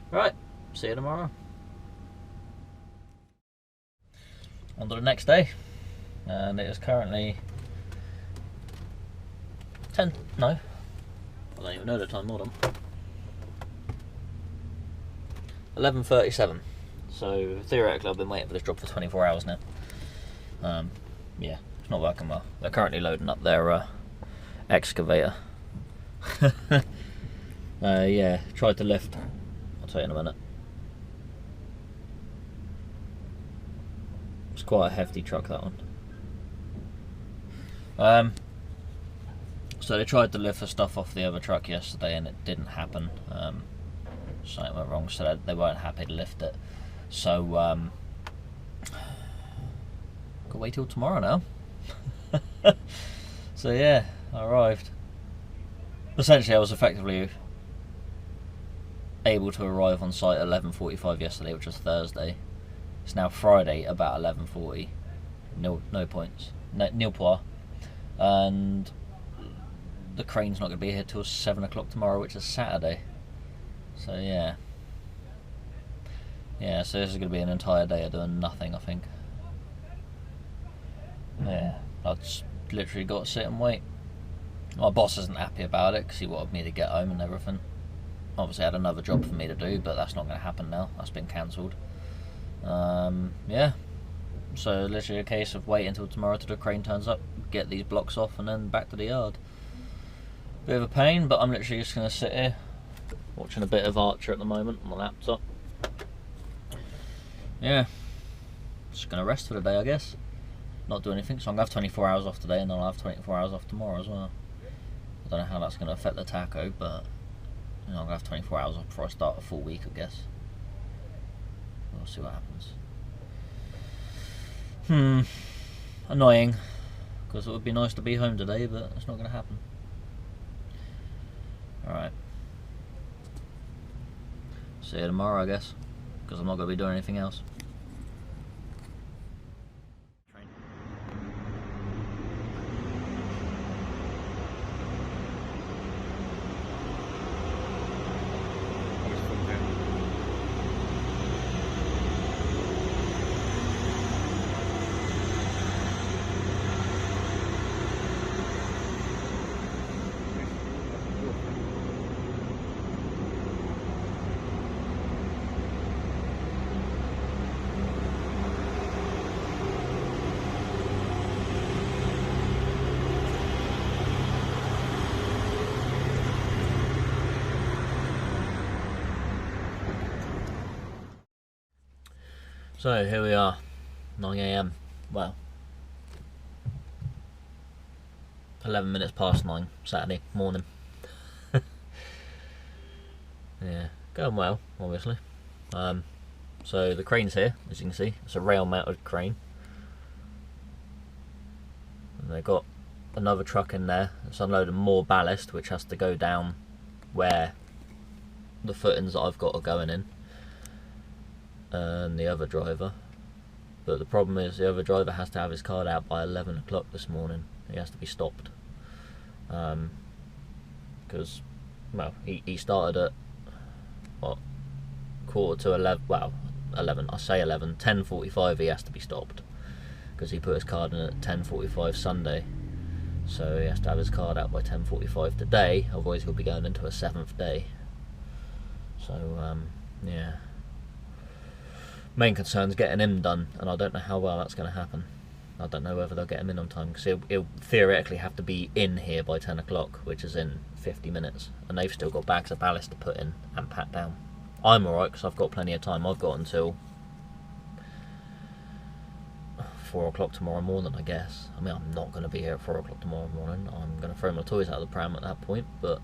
right, see you tomorrow. On to the next day, and it is currently 10, no, I don't even know the time, hold on, 11:37, so theoretically I've been waiting for this job for 24 hours now. Yeah, it's not working well. They're currently loading up their excavator. Yeah, tried to lift, I'll tell you in a minute. It's quite a hefty truck, that one. So they tried to lift the stuff off the other truck yesterday, and it didn't happen. Something went wrong, so they weren't happy to lift it. So gotta wait till tomorrow now. So yeah, I arrived. Essentially I was effectively able to arrive on site at 11:45 yesterday, which was Thursday. It's now Friday about 11:40, no points, nil point, and the crane's not going to be here till 7 o'clock tomorrow, which is Saturday. So yeah, so this is going to be an entire day of doing nothing, I think. Yeah, I've just literally got to sit and wait. My boss isn't happy about it because he wanted me to get home and everything. Obviously I had another job for me to do, but that's not going to happen now. That's been cancelled. Yeah, so literally a case of wait until tomorrow till the crane turns up, get these blocks off, and then back to the yard. Bit of a pain, but I'm literally just going to sit here watching a bit of Archer at the moment on my laptop. Yeah, just going to rest for the day, I guess. Not do anything, so I'm going to have 24 hours off today, and then I'll have 24 hours off tomorrow as well. I don't know how that's going to affect the taco, but you know, I'm going to have 24 hours off before I start a full week, I guess. We'll see what happens. Annoying, because it would be nice to be home today, but it's not going to happen. Alright. See you tomorrow, I guess, because I'm not going to be doing anything else. So here we are, 9 AM, well, 11 minutes past 9, Saturday morning. Yeah, going well, obviously. So the crane's here, as you can see. It's a rail mounted crane. And they've got another truck in there. It's unloading more ballast, which has to go down where the footings that I've got are going in. And the other driver, but the problem is the other driver has to have his card out by 11 o'clock this morning. He has to be stopped because well, he started at what, quarter to 11, well 11, I say 11, 10:45 he has to be stopped because he put his card in at 10:45 Sunday, so he has to have his card out by 10:45 today, otherwise he'll be going into a 7th day. So yeah, main concern is getting him done, and I don't know how well that's going to happen. I don't know whether they'll get him in on time, because he'll theoretically have to be in here by 10 o'clock, which is in 50 minutes, and they've still got bags of ballast to put in and pat down. I'm alright, because I've got plenty of time. I've got until 4 o'clock tomorrow morning, I guess. I mean, I'm not going to be here at 4 o'clock tomorrow morning. I'm going to throw my toys out of the pram at that point, but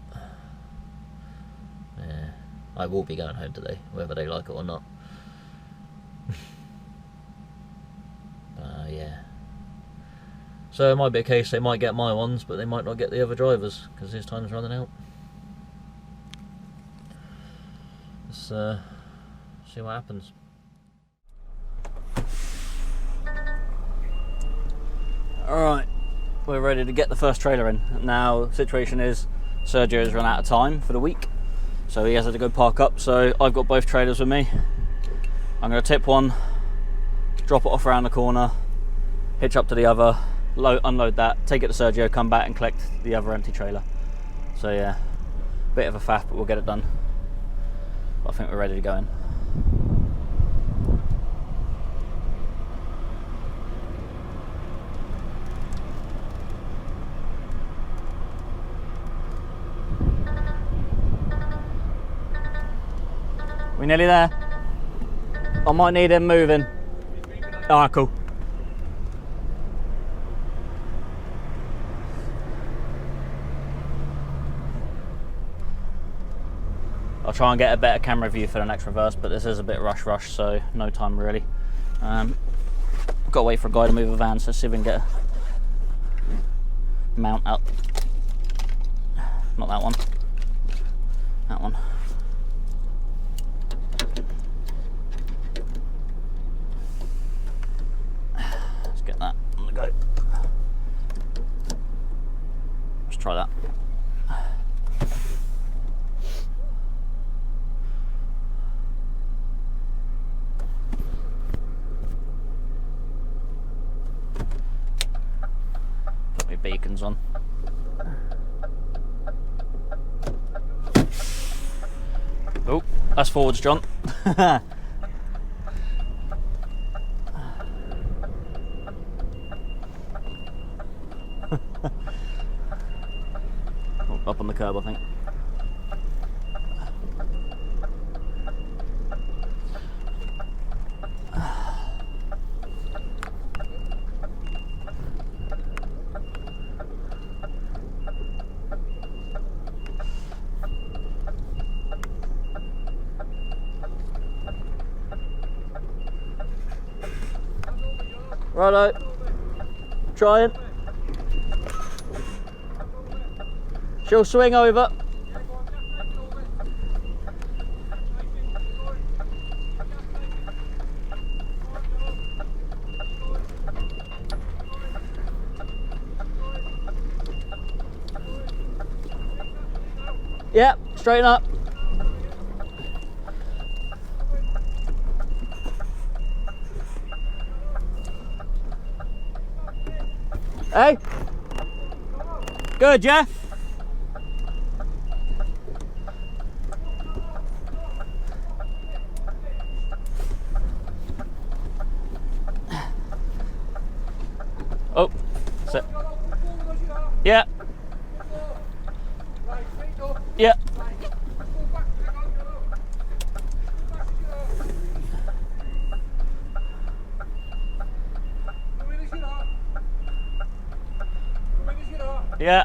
yeah, I will be going home today, whether they like it or not. Yeah. So it might be a case they might get my ones, but they might not get the other drivers because his time's running out. Let's see what happens. Alright, we're ready to get the first trailer in. Now, the situation is Sergio's run out of time for the week, so he has to go park up. So I've got both trailers with me. I'm going to tip one, drop it off around the corner, hitch up to the other, unload that, take it to Sergio, come back and collect the other empty trailer. So yeah, bit of a faff, but we'll get it done. But I think we're ready to go in. We nearly there? I might need him moving. Alright, cool. I'll try and get a better camera view for the next reverse, but this is a bit rush, so no time really. Got to wait for a guy to move a van, so see if we can get a mount up. Not that one. That one. Let's get that. beacons on. Oh, that's forwards, John. Oh, up on the curb, I think. Righto, trying. She'll swing over. Yep, straighten up. Hey? Good, yeah? Oh, sit. Yeah. Yeah. Yeah.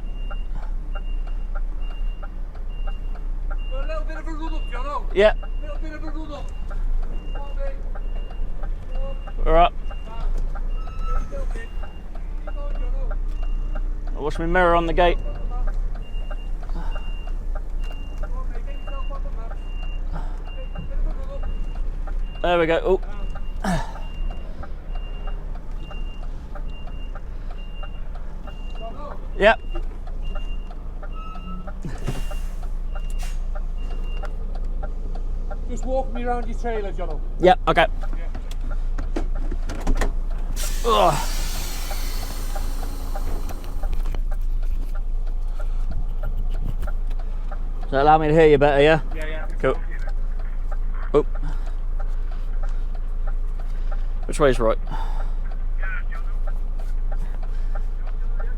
A little bit of a run up, Jono. Yeah. A little bit of a run up. We're up. I'll watch my mirror on the gate. There we go. Oh. Yep. Just walk me around your trailer, Jono. Yep, okay. Ugh. Does that allow me to hear you better, yeah? Yeah. Cool. Oh. Which way's right?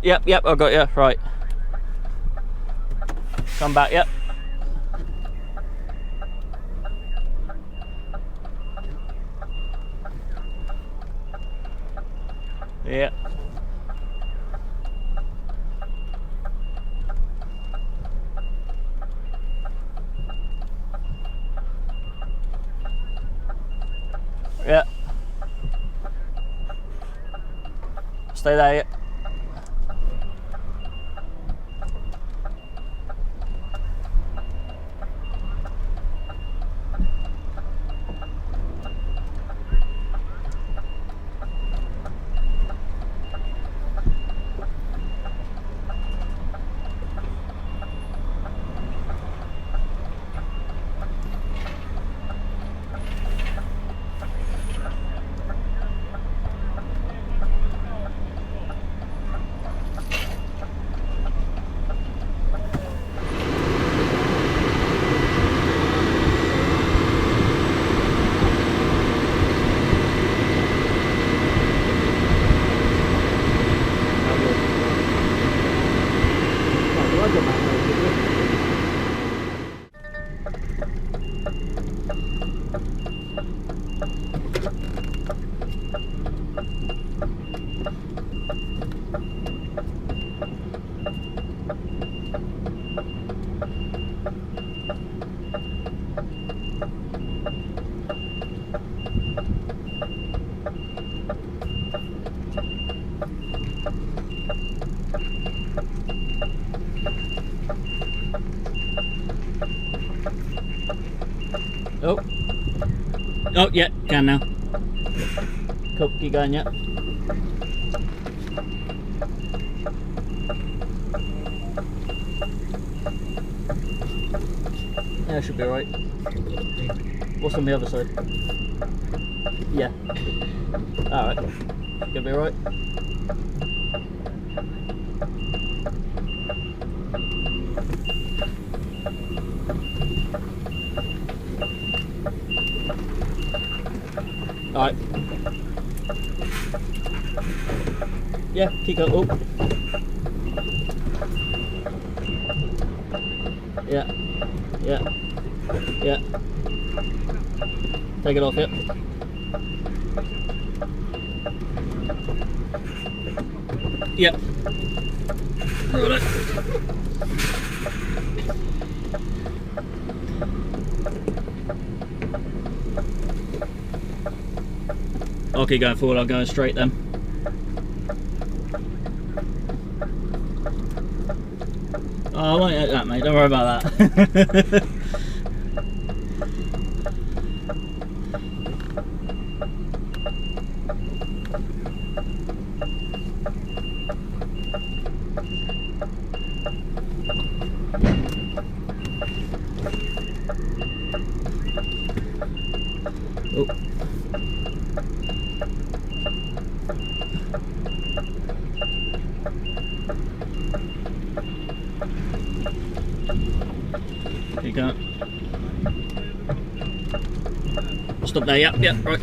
Yep, I got you. Right. Come back, yep. Yeah. Yeah. Stay there, yeah. Oh. Oh, yeah, can now. Cool, keep going, yeah. Yeah, should be alright. What's on the other side? Yeah. Alright. Should be alright. Alright. Yeah, keep going. Oh. Yeah. Yeah. Yeah. Take it off, yep. Yep. Roll it. I'll keep going forward, I'll go straight then. Oh, I won't hit that, mate, don't worry about that. Oh. Here you go. Stop there, yep, yep, right.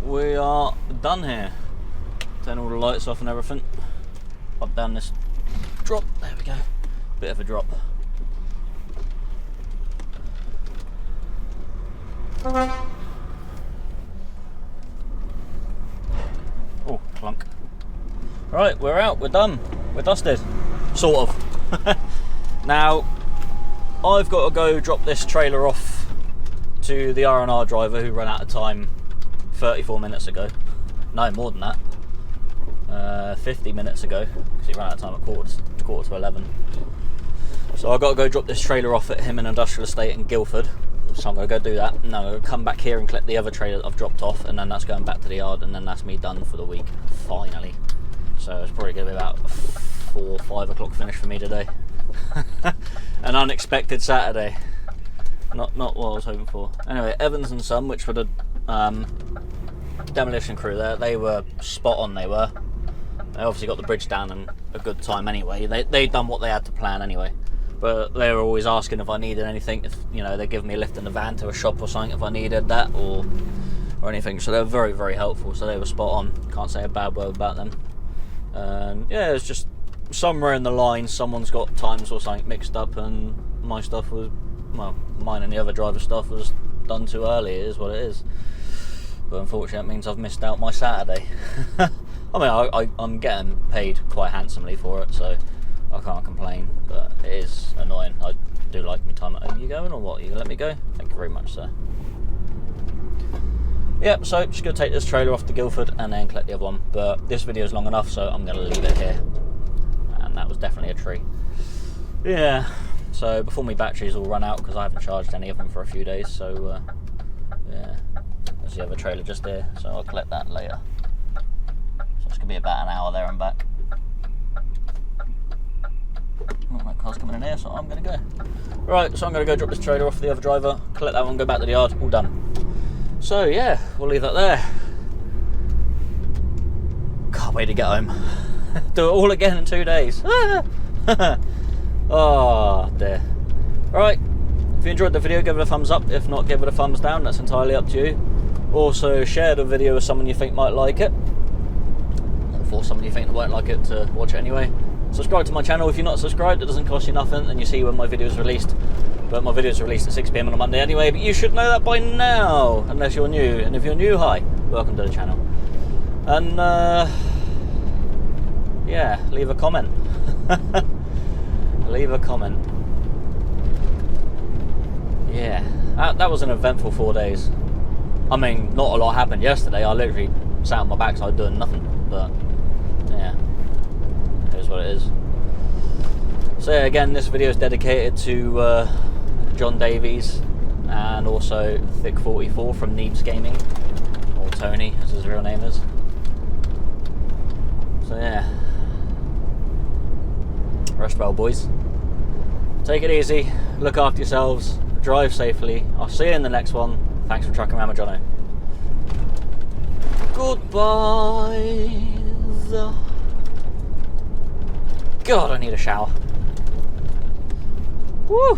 we are done here. Turn all the lights off and everything. Up down this drop. There we go. Bit of a drop. Oh, clunk. Right, we're out. We're done. We're dusted. Sort of. Now, I've got to go drop this trailer off to the R&R driver who ran out of time 34 minutes ago. No, more than that. 50 minutes ago, because he ran out of time at quarter to 11. So I've got to go drop this trailer off at him in Industrial Estate in Guildford. So I'm going to go do that, and then I'm going to come back here and collect the other trailer that I've dropped off, and then that's going back to the yard, and then that's me done for the week, finally. So it's probably going to be about 4 or 5 o'clock finish for me today. An unexpected Saturday. Not what I was hoping for. Anyway, Evans and Son, which were the demolition crew there, they were spot on, they were. They obviously got the bridge down in a good time anyway. They'd done what they had to plan anyway. But they were always asking if I needed anything, if, you know, they'd give me a lift in the van to a shop or something if I needed that or anything. So they were very, very helpful. So they were spot on. Can't say a bad word about them. Yeah, it's just somewhere in the line someone's got times or something mixed up, and my stuff was, well, mine and the other driver's stuff was done too early. It is what it is. But unfortunately, that means I've missed out my Saturday. I mean, I'm getting paid quite handsomely for it, so I can't complain, but it is annoying. I do like my time at home. You going or what? You gonna let me go? Thank you very much, sir. Yep, so just going to take this trailer off to Guildford and then collect the other one. But this video is long enough, so I'm going to leave it here. And that was definitely a tree. Yeah, so before my batteries all run out, because I haven't charged any of them for a few days, so yeah, there's the other trailer just there, so I'll collect that later. So it's going to be about an hour there and back. Oh, that car's coming in here, so I'm going to go. Right, so I'm going to go drop this trailer off for the other driver, collect that one, go back to the yard, all done. So yeah, we'll leave that there. Can't wait to get home. Do it all again in 2 days. Oh dear. Right, if you enjoyed the video, give it a thumbs up. If not, give it a thumbs down. That's entirely up to you. Also, share the video with someone you think might like it. Or for someone you think that won't like it to watch it anyway. Subscribe to my channel if you're not subscribed. It doesn't cost you nothing, and you see when my video is released. But my video is released at 6 PM on a Monday anyway, but you should know that by now, unless you're new. And if you're new, hi, welcome to the channel. And yeah, leave a comment. Leave a comment. Yeah, that was an eventful 4 days. I mean, not a lot happened yesterday. I literally sat on my backside doing nothing, but yeah, it is what it is. So yeah, again, this video is dedicated to John Davies and also Thick44 from Neebs Gaming, or Tony as his real name is. So yeah, rest well, boys. Take it easy, look after yourselves, drive safely. I'll see you in the next one. Thanks for trucking around with Jono. Goodbye. God, I need a shower. Woo!